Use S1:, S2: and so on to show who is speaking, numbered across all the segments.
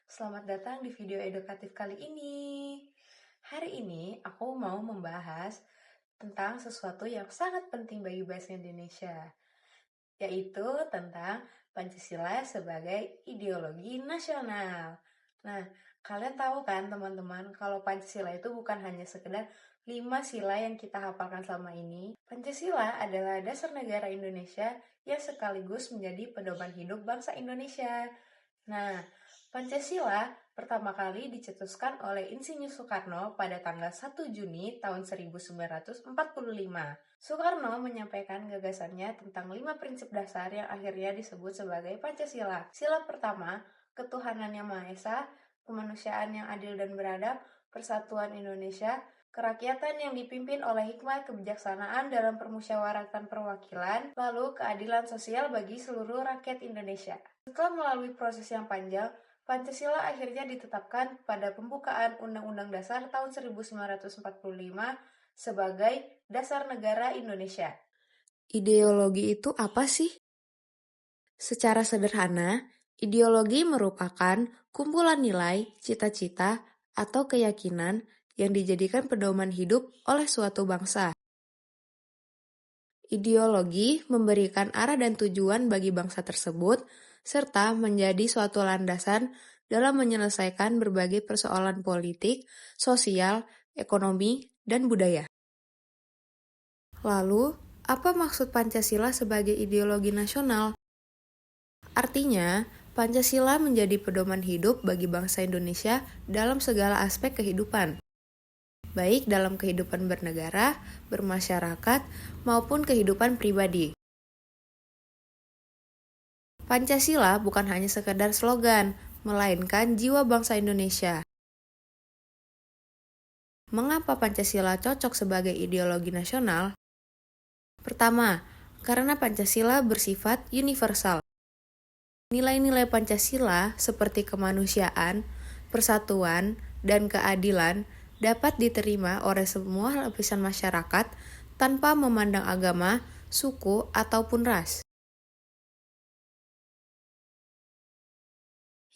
S1: Selamat datang di video edukatif kali ini. Hari ini aku mau membahas tentang sesuatu yang sangat penting bagi bahasa Indonesia, yaitu tentang Pancasila sebagai ideologi nasional. Nah, kalian tahu kan teman-teman, kalau Pancasila itu bukan hanya sekedar 5 sila yang kita hafalkan selama ini. Pancasila adalah dasar negara Indonesia yang sekaligus menjadi pedoman hidup bangsa Indonesia. Nah, Pancasila pertama kali dicetuskan oleh Insinyur Soekarno pada tanggal 1 Juni tahun 1945. Soekarno menyampaikan gagasannya tentang 5 prinsip dasar yang akhirnya disebut sebagai Pancasila. Sila pertama, ketuhanan yang Maha Esa, kemanusiaan yang adil dan beradab, persatuan Indonesia, kerakyatan yang dipimpin oleh hikmat kebijaksanaan dalam permusyawaratan perwakilan, lalu keadilan sosial bagi seluruh rakyat Indonesia. Setelah melalui proses yang panjang, Pancasila akhirnya ditetapkan pada pembukaan Undang-Undang Dasar tahun 1945 sebagai Dasar Negara Indonesia.
S2: Ideologi itu apa sih? Secara sederhana, ideologi merupakan kumpulan nilai, cita-cita, atau keyakinan yang dijadikan pedoman hidup oleh suatu bangsa. Ideologi memberikan arah dan tujuan bagi bangsa tersebut, serta menjadi suatu landasan dalam menyelesaikan berbagai persoalan politik, sosial, ekonomi, dan budaya. Lalu, apa maksud Pancasila sebagai ideologi nasional? Artinya, Pancasila menjadi pedoman hidup bagi bangsa Indonesia dalam segala aspek kehidupan, baik dalam kehidupan bernegara, bermasyarakat, maupun kehidupan pribadi. Pancasila bukan hanya sekedar slogan, melainkan jiwa bangsa Indonesia. Mengapa Pancasila cocok sebagai ideologi nasional? Pertama, karena Pancasila bersifat universal. Nilai-nilai Pancasila seperti kemanusiaan, persatuan, dan keadilan dapat diterima oleh semua lapisan masyarakat tanpa memandang agama, suku, ataupun ras.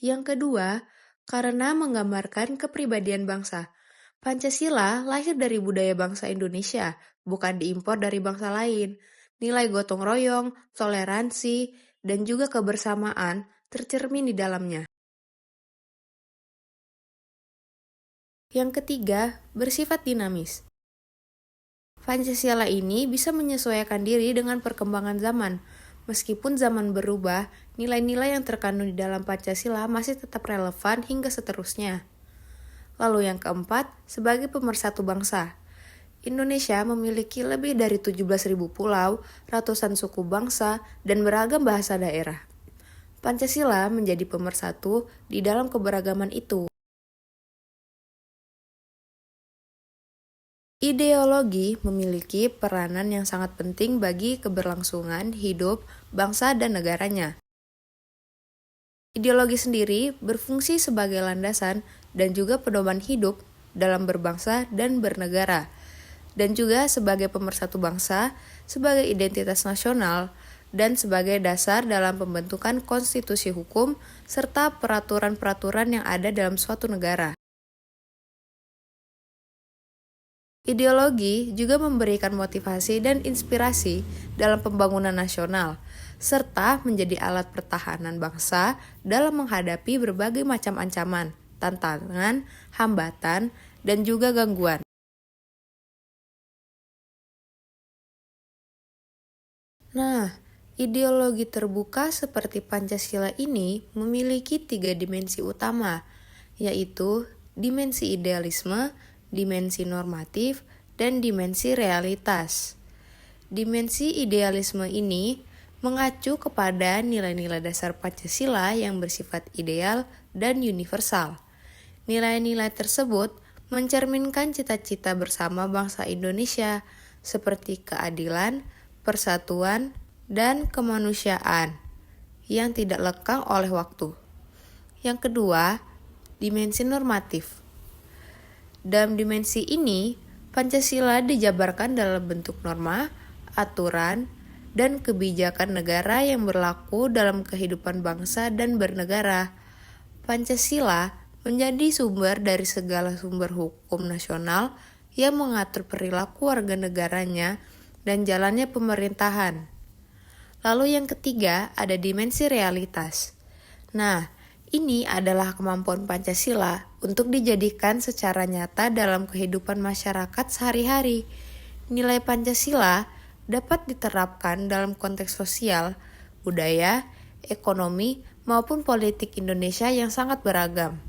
S2: Yang kedua, karena menggambarkan kepribadian bangsa. Pancasila lahir dari budaya bangsa Indonesia, bukan diimpor dari bangsa lain. Nilai gotong royong, toleransi, dan juga kebersamaan tercermin di dalamnya. Yang ketiga, bersifat dinamis. Pancasila ini bisa menyesuaikan diri dengan perkembangan zaman. Meskipun zaman berubah, nilai-nilai yang terkandung di dalam Pancasila masih tetap relevan hingga seterusnya. Lalu yang keempat, sebagai pemersatu bangsa. Indonesia memiliki lebih dari 17.000 pulau, ratusan suku bangsa, dan beragam bahasa daerah. Pancasila menjadi pemersatu di dalam keberagaman itu. Ideologi memiliki peranan yang sangat penting bagi keberlangsungan hidup bangsa dan negaranya. Ideologi sendiri berfungsi sebagai landasan dan juga pedoman hidup dalam berbangsa dan bernegara, dan juga sebagai pemersatu bangsa, sebagai identitas nasional, dan sebagai dasar dalam pembentukan konstitusi hukum serta peraturan-peraturan yang ada dalam suatu negara. Ideologi juga memberikan motivasi dan inspirasi dalam pembangunan nasional, serta menjadi alat pertahanan bangsa dalam menghadapi berbagai macam ancaman, tantangan, hambatan, dan juga gangguan. Nah, ideologi terbuka seperti Pancasila ini memiliki 3 dimensi utama, yaitu dimensi idealisme, dimensi normatif, dan dimensi realitas. Dimensi idealisme ini mengacu kepada nilai-nilai dasar Pancasila yang bersifat ideal dan universal. Nilai-nilai tersebut mencerminkan cita-cita bersama bangsa Indonesia seperti keadilan, persatuan, dan kemanusiaan yang tidak lekang oleh waktu. Yang kedua, dimensi normatif. Dalam dimensi ini, Pancasila dijabarkan dalam bentuk norma, aturan, dan kebijakan negara yang berlaku dalam kehidupan bangsa dan bernegara. Pancasila menjadi sumber dari segala sumber hukum nasional yang mengatur perilaku warga negaranya dan jalannya pemerintahan. Lalu yang ketiga ada dimensi realitas. Nah, ini adalah kemampuan Pancasila untuk dijadikan secara nyata dalam kehidupan masyarakat sehari-hari. Nilai Pancasila dapat diterapkan dalam konteks sosial, budaya, ekonomi, maupun politik Indonesia yang sangat beragam.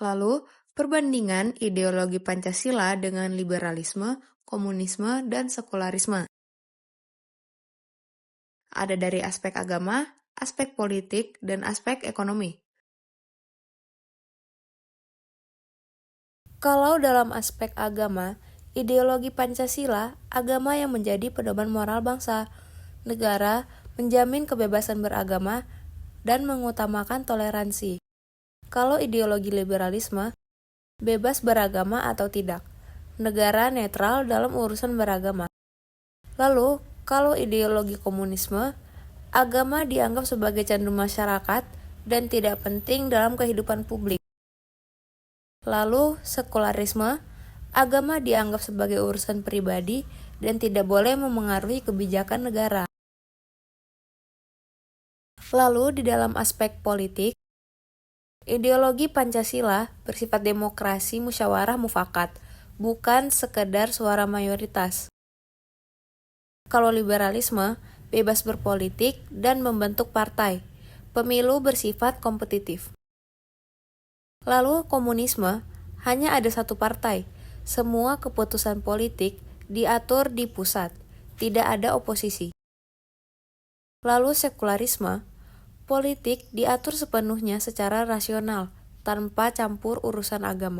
S2: Lalu, perbandingan ideologi Pancasila dengan liberalisme, komunisme, dan sekularisme. Ada dari aspek agama, aspek politik, dan aspek ekonomi. Kalau dalam aspek agama, ideologi Pancasila, agama yang menjadi pedoman moral bangsa, negara, menjamin kebebasan beragama, dan mengutamakan toleransi. Kalau ideologi liberalisme, bebas beragama atau tidak, negara netral dalam urusan beragama. Lalu, kalau ideologi komunisme, agama dianggap sebagai candu masyarakat dan tidak penting dalam kehidupan publik. Lalu, sekularisme, agama dianggap sebagai urusan pribadi dan tidak boleh memengaruhi kebijakan negara. Lalu, di dalam aspek politik, ideologi Pancasila bersifat demokrasi musyawarah mufakat, bukan sekedar suara mayoritas. Kalau liberalisme, bebas berpolitik dan membentuk partai. Pemilu bersifat kompetitif. Lalu komunisme, hanya ada satu partai. Semua keputusan politik diatur di pusat, tidak ada oposisi. Lalu sekularisme, politik diatur sepenuhnya secara rasional, tanpa campur urusan agama.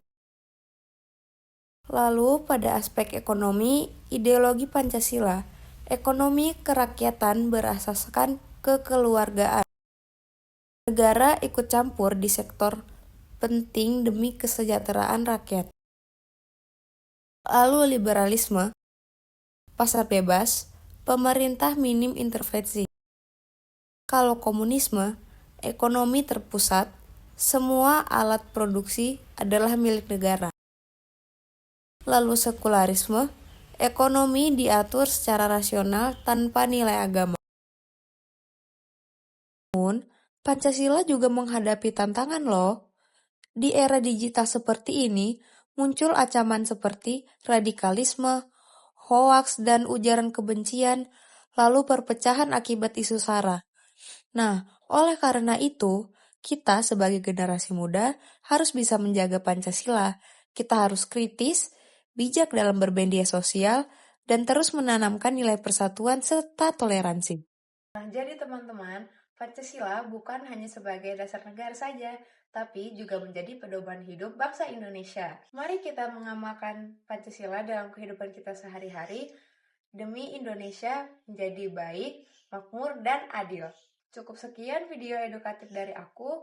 S2: Lalu pada aspek ekonomi, ideologi Pancasila, ekonomi kerakyatan berasaskan kekeluargaan. Negara ikut campur di sektor penting demi kesejahteraan rakyat. Lalu liberalisme, pasar bebas, pemerintah minim intervensi. Kalau komunisme, ekonomi terpusat, semua alat produksi adalah milik negara. Lalu sekularisme, ekonomi diatur secara rasional tanpa nilai agama. Namun, Pancasila juga menghadapi tantangan loh. Di era digital seperti ini, muncul ancaman seperti radikalisme, hoaks dan ujaran kebencian, lalu perpecahan akibat isu SARA. Nah, oleh karena itu, kita sebagai generasi muda harus bisa menjaga Pancasila. Kita harus kritis, bijak dalam bermedia sosial, dan terus menanamkan nilai persatuan serta toleransi.
S1: Nah, jadi teman-teman, Pancasila bukan hanya sebagai dasar negara saja, tapi juga menjadi pedoman hidup bangsa Indonesia. Mari kita mengamalkan Pancasila dalam kehidupan kita sehari-hari demi Indonesia menjadi baik, makmur, dan adil. Cukup sekian video edukatif dari aku,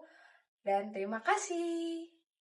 S1: dan terima kasih.